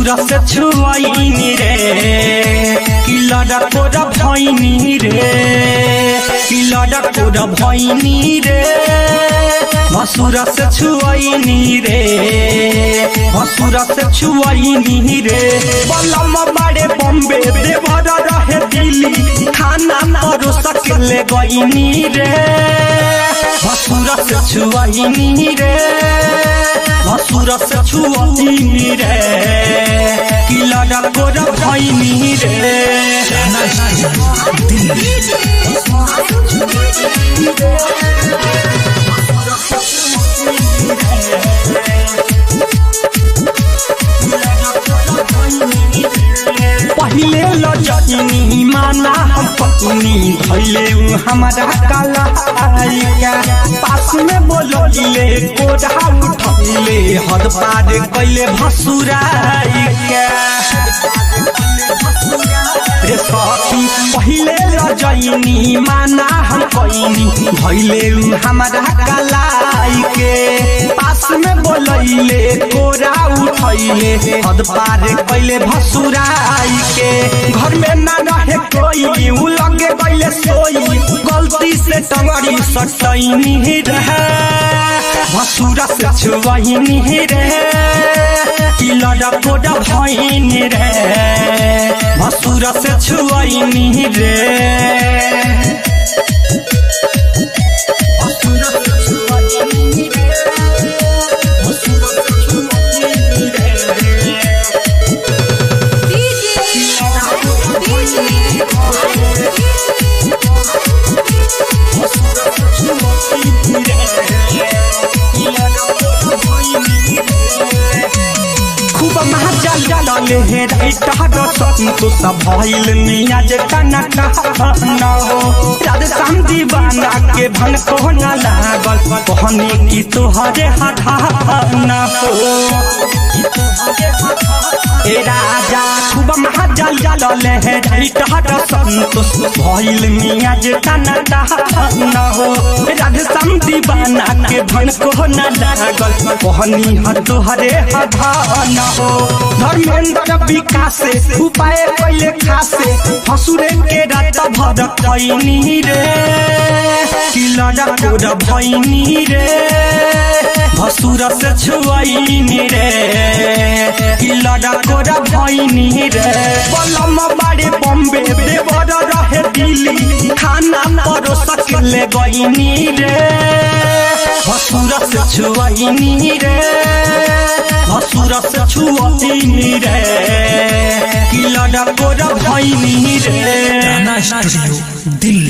भसुरा से छुआईनी रे कि लड़कोरा भैनी रे कि लड़कोरा भैनी रे भसुरा से छुआईनी रे भसुरा से छुआईनी रे बलम बाड़े बॉम्बे देवर रहे दिल्ली खाना परोस के ले गईनी रे भसुरा से छुआईनी रे भसुरा से छुआईनी रे कि लड़कोरा भैनी रे पहले लजनी माना हम पत्नी धैले हमारा काला पास में बोलिए कोढ़ा उठले हद पार कैले भसुराई रे सखी पहले लजनी माना हम कैनी धैले हमारा कलाई के पास में बोलैले कोरा उठैले हद पार कैले भसुराई के घर में ना रहे कोई उ लगे कैले सोई गलती से टंगड़ी सटैनी रहे भसुरा से छुआईनी रे कि लड़कोरा भैनी रे भसुरा से छुआईनी रे भसुरा से छुआईनी रे भसुरा से छुआईनी रे भसुरा से छुआईनी रे खूब महाजल जलले हे राइट तो सब भइल नियाज कना कहना हो याद शाम दीवाना के भन को न लागल कहनी की तोहरे हठाना हो ए राजा खूब महाजल जलले हे राइट संतोष भइल नियाज कना कहना हो याद शाम दीवाना के भन को न लागल कहनी ह तोहरे हठाना हो धर्मेंद्र विकास उपाय कैले खासे भसुरे के रात भर कैनी रे कि लड़कोरा भैनी रे भसुरा से छुआईनी रे कि लड़कोरा भैनी रे बलम बाड़े बॉम्बे देवर रहे दिल्ली खाना परोस के ले गईनी रे भसुरा से छुआईनी रे भसुरा से छुआईनी रे कि लड़कोरा भैनी रे स्टूडियो दिल्ली।